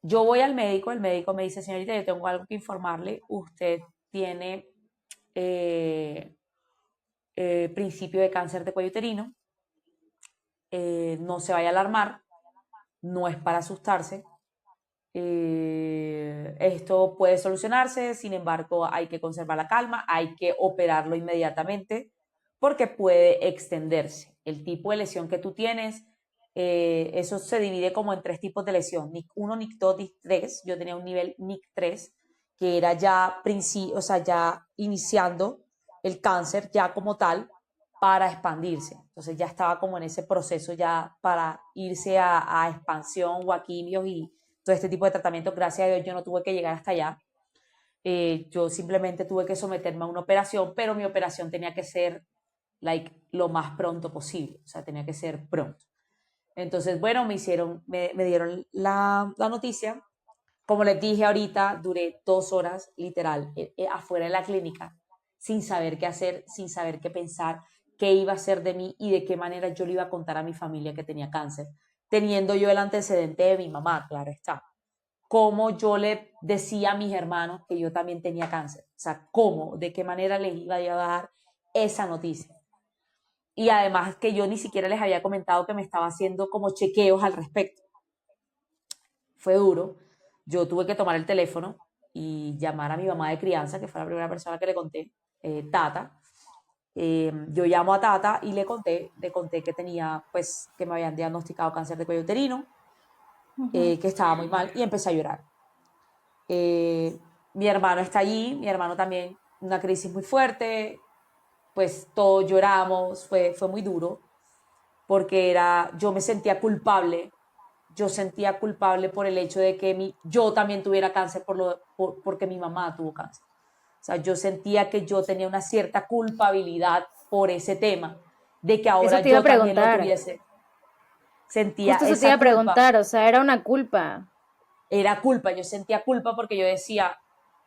Yo voy al médico, el médico me dice, señorita, yo tengo algo que informarle, usted tiene eh, principio de cáncer de cuello uterino, no se vaya a alarmar, no es para asustarse, esto puede solucionarse, sin embargo hay que conservar la calma, hay que operarlo inmediatamente porque puede extenderse. El tipo de lesión que tú tienes, eso se divide como en tres tipos de lesión, NIC 1, NIC 2, NIC 3. Yo tenía un nivel NIC 3 que era ya, o sea, ya iniciando el cáncer ya como tal para expandirse. Entonces ya estaba como en ese proceso ya para irse a expansión o a quimios y todo este tipo de tratamientos. Gracias a Dios yo no tuve que llegar hasta allá. Yo simplemente tuve que someterme a una operación, pero mi operación tenía que ser lo más pronto posible, o sea, tenía que ser pronto. Entonces, bueno, me dieron la noticia. Como les dije ahorita, duré 2 horas literal afuera de la clínica sin saber qué hacer, sin saber qué pensar, qué iba a hacer de mí y de qué manera yo le iba a contar a mi familia que tenía cáncer, teniendo yo el antecedente de mi mamá, claro está. Cómo yo le decía a mis hermanos que yo también tenía cáncer, o sea, cómo, de qué manera les iba a dar esa noticia. Y además que yo ni siquiera les había comentado que me estaba haciendo como chequeos al respecto. Fue duro. Yo tuve que tomar el teléfono y llamar a mi mamá de crianza, que fue la primera persona que le conté, Tata. Yo llamo a Tata y le conté que tenía, pues, que me habían diagnosticado cáncer de cuello uterino, Ujú. que estaba muy mal y empecé a llorar. Mi hermano está allí, mi hermano también, una crisis muy fuerte, pues todos lloramos, fue muy duro, porque yo me sentía culpable, yo sentía culpable por el hecho de que yo también tuviera cáncer porque mi mamá tuvo cáncer. O sea, yo sentía que yo tenía una cierta culpabilidad por ese tema, de que Eso ahora te iba a yo también lo preguntar. tuviese. Sentía Justo eso te iba esa a culpa, preguntar, o sea, era una culpa. era culpa, yo sentía culpa porque yo decía,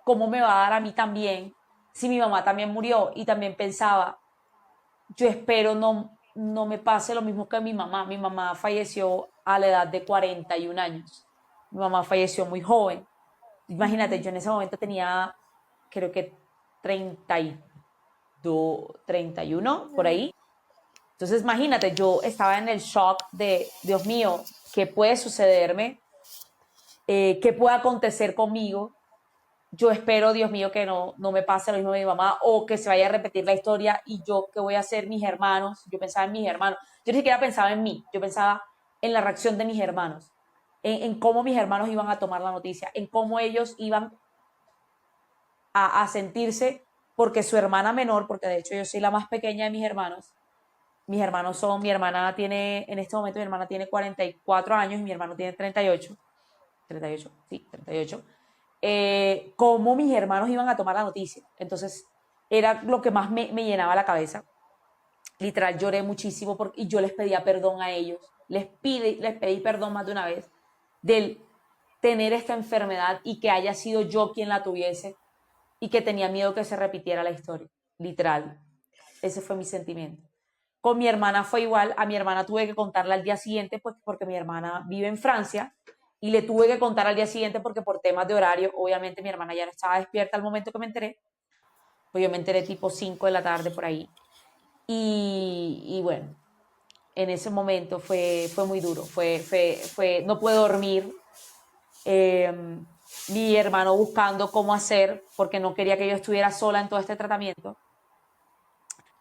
¿cómo me va a dar a mí también si mi mamá también murió? Y también pensaba, yo espero no me pase lo mismo que a mi mamá. Mi mamá falleció a la edad de 41 años. Mi mamá falleció muy joven. Imagínate, Ujú. yo en ese momento tenía, creo que 32, 31, por ahí. Entonces, imagínate, yo estaba en el shock de, Dios mío, ¿qué puede sucederme? ¿Qué puede acontecer conmigo? Yo espero, Dios mío, que no me pase lo mismo a mi mamá o que se vaya a repetir la historia y yo, ¿qué voy a hacer mis hermanos? Yo pensaba en mis hermanos. Yo ni siquiera pensaba en mí, yo pensaba en la reacción de mis hermanos, en cómo mis hermanos iban a tomar la noticia, en cómo ellos iban a sentirse porque su hermana menor, porque de hecho yo soy la más pequeña de mis hermanos son, mi hermana tiene, en este momento mi hermana tiene 44 años y mi hermano tiene 38, 38, sí, 38, cómo mis hermanos iban a tomar la noticia. Entonces, era lo que más me llenaba la cabeza. Literal, lloré muchísimo y yo les pedía perdón a ellos. Les pedí perdón más de una vez del tener esta enfermedad y que haya sido yo quien la tuviese y que tenía miedo que se repitiera la historia. Literal, ese fue mi sentimiento. Con mi hermana fue igual, a mi hermana tuve que contarla al día siguiente, pues porque mi hermana vive en Francia y le tuve que contar al día siguiente porque por temas de horario, obviamente mi hermana ya no estaba despierta al momento que me enteré, pues yo me enteré tipo 5 de la tarde por ahí. Y bueno, en ese momento fue muy duro, no pude dormir, eh, mi hermano buscando cómo hacer, porque no quería que yo estuviera sola en todo este tratamiento.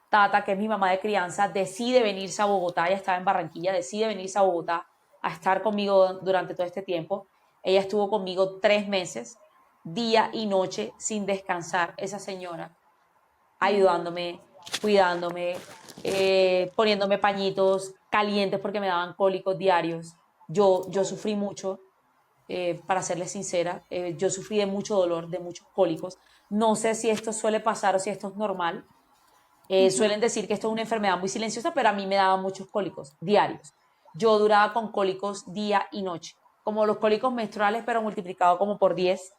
Tata, que es mi mamá de crianza, decide venirse a Bogotá, ella estaba en Barranquilla, decide venirse a Bogotá a estar conmigo durante todo este tiempo. Ella estuvo conmigo 3 meses, día y noche, sin descansar, esa señora, ayudándome, cuidándome, poniéndome pañitos calientes porque me daban cólicos diarios. Yo sufrí mucho, para serles sincera, yo sufrí de mucho dolor, de muchos cólicos. No sé si esto suele pasar o si esto es normal, Ujú. suelen decir que esto es una enfermedad muy silenciosa, pero a mí me daban muchos cólicos diarios. Yo duraba con cólicos día y noche, como los cólicos menstruales, pero multiplicado como por 10.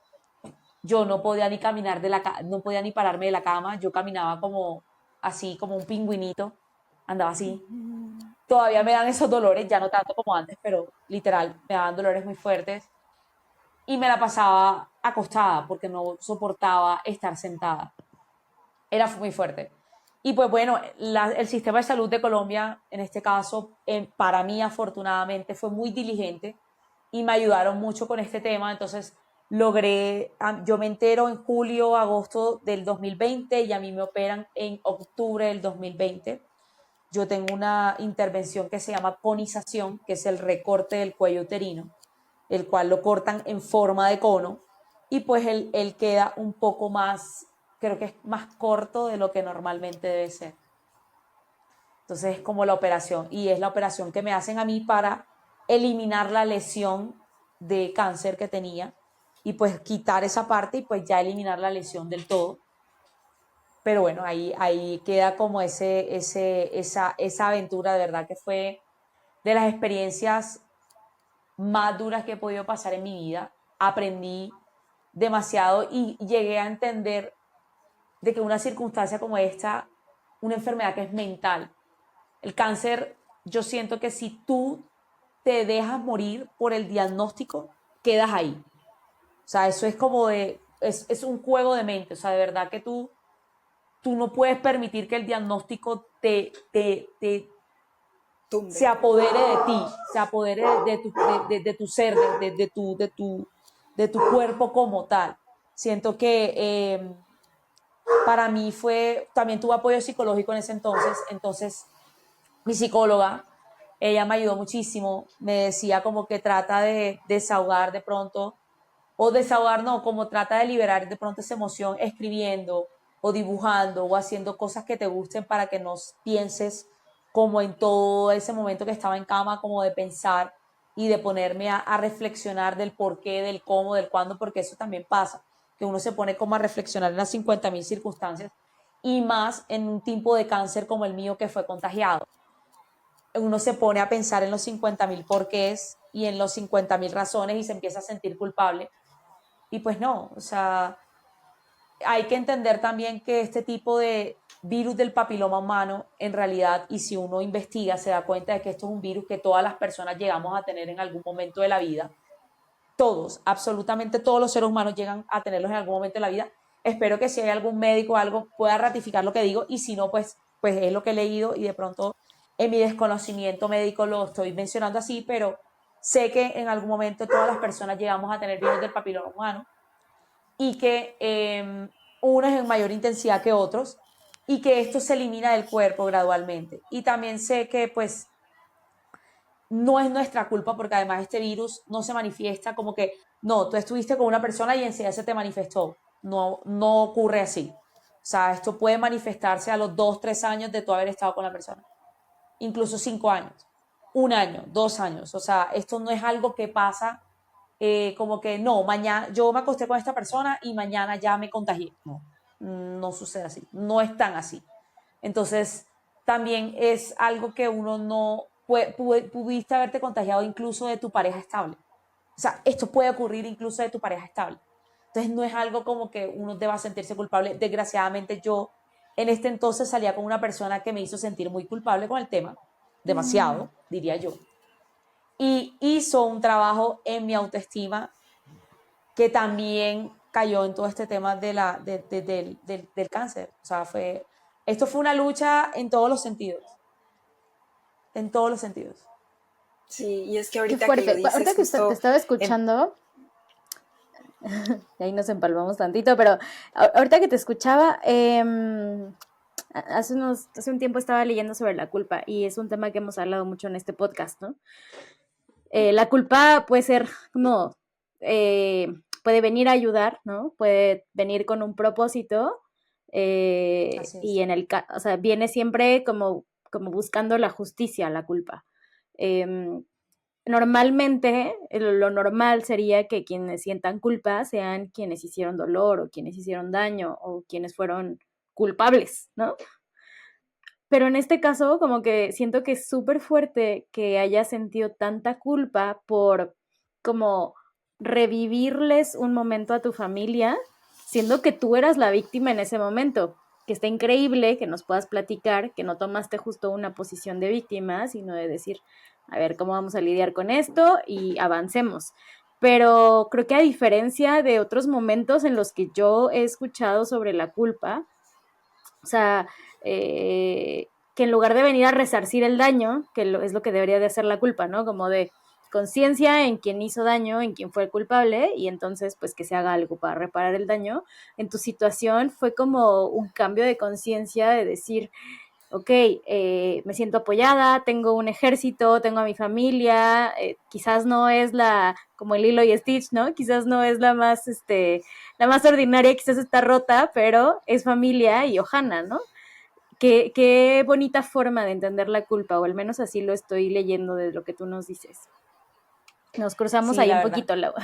Yo no podía ni caminar no podía ni pararme de la cama, yo caminaba como así, como un pingüinito, andaba así. Todavía me dan esos dolores, ya no tanto como antes, pero literal, me daban dolores muy fuertes. y me la pasaba acostada porque no soportaba estar sentada. Era muy fuerte. Y pues bueno, el sistema de salud de Colombia, en este caso, para mí afortunadamente fue muy diligente y me ayudaron mucho con este tema. Entonces yo me entero en julio, agosto del 2020 y a mí me operan en octubre del 2020. Yo tengo una intervención que se llama conización, que es el recorte del cuello uterino, el cual lo cortan en forma de cono y pues él queda un poco más, creo que es más corto de lo que normalmente debe ser. Entonces es como la operación y es la operación que me hacen a mí para eliminar la lesión de cáncer que tenía y pues quitar esa parte y pues ya eliminar la lesión del todo. Pero bueno, ahí queda como esa aventura, de verdad que fue de las experiencias más duras que he podido pasar en mi vida. Aprendí demasiado y llegué a entender de que una circunstancia como esta, una enfermedad que es mental, el cáncer, yo siento que si tú te dejas morir por el diagnóstico, quedas ahí. O sea, eso es como es un juego de mente. O sea, de verdad que tú no puedes permitir que el diagnóstico se apodere de ti, se apodere de tu ser, de tu cuerpo como tal. Siento que para mí también tuve apoyo psicológico en ese entonces mi psicóloga, ella me ayudó muchísimo, me decía como que trata de desahogar de pronto, o desahogar no, como trata de liberar de pronto esa emoción escribiendo o dibujando o haciendo cosas que te gusten para que no pienses como en todo ese momento que estaba en cama, como de pensar y de ponerme a reflexionar del por qué, del cómo, del cuándo, porque eso también pasa, que uno se pone como a reflexionar en las 50.000 circunstancias y más en un tipo de cáncer como el mío que fue contagiado. Uno se pone a pensar en los 50.000 porqués y en los 50.000 razones y se empieza a sentir culpable. Y pues no, o sea, hay que entender también que este tipo de virus del papiloma humano, en realidad, y si uno investiga, se da cuenta de que esto es un virus que todas las personas llegamos a tener en algún momento de la vida. Todos, absolutamente todos los seres humanos llegan a tenerlos en algún momento de la vida. Espero que si hay algún médico o algo pueda ratificar lo que digo y si no, pues es lo que he leído y de pronto en mi desconocimiento médico lo estoy mencionando así, pero sé que en algún momento todas las personas llegamos a tener virus del papiloma humano y que unos en mayor intensidad que otros y que esto se elimina del cuerpo gradualmente. Y también sé que pues no es nuestra culpa porque además este virus no se manifiesta como que, no, tú estuviste con una persona y enseguida se te manifestó. No, no ocurre así. O sea, esto puede manifestarse a los 2, 3 años de tú haber estado con la persona. Incluso 5 años, 1 año, 2 años. O sea, esto no es algo que pasa como que no, mañana yo me acosté con esta persona y mañana ya me contagié. No, no sucede así, no es tan así. Entonces, también es algo que uno no pudiste haberte contagiado incluso de tu pareja estable. O sea, esto puede ocurrir incluso de tu pareja estable. Entonces, no es algo como que uno deba sentirse culpable. Desgraciadamente, yo en este entonces salía con una persona que me hizo sentir muy culpable con el tema, demasiado, diría yo, y hizo un trabajo en mi autoestima que también cayó en todo este tema del cáncer. O sea, esto fue una lucha en todos los sentidos, en todos los sentidos. Sí, y es que Qué ahorita que fuerte. lo dices Ahorita que justo te estaba escuchando, y ahí nos empalmamos tantito, pero ahorita que te escuchaba, hace un tiempo estaba leyendo sobre la culpa y es un tema que hemos hablado mucho en este podcast, ¿no? La culpa puede ser como, puede venir a ayudar, ¿no? Puede venir con un propósito Así es. y o sea, viene siempre como buscando la justicia, la culpa. Normalmente, lo normal sería que quienes sientan culpa sean quienes hicieron dolor o quienes hicieron daño o quienes fueron culpables, ¿no? Pero en este caso, como que siento que es súper fuerte que hayas sentido tanta culpa por como revivirles un momento a tu familia, siendo que tú eras la víctima en ese momento. Que está increíble que nos puedas platicar, que no tomaste justo una posición de víctima, sino de decir, a ver, ¿cómo vamos a lidiar con esto? Y avancemos. Pero creo que a diferencia de otros momentos en los que yo he escuchado sobre la culpa, o sea, que en lugar de venir a resarcir el daño, es lo que debería de hacer la culpa, ¿no? Como de conciencia en quien hizo daño, en quien fue el culpable, y entonces pues que se haga algo para reparar el daño. En tu situación fue como un cambio de conciencia de decir, ok, me siento apoyada, tengo un ejército, tengo a mi familia, quizás no es como el Lilo y Stitch, ¿no? Quizás no es la más ordinaria, quizás está rota, pero es familia y Ohana, ¿no? Qué bonita forma de entender la culpa, o al menos así lo estoy leyendo de lo que tú nos dices. Nos cruzamos Sí, ahí la un verdad. poquito, Lau.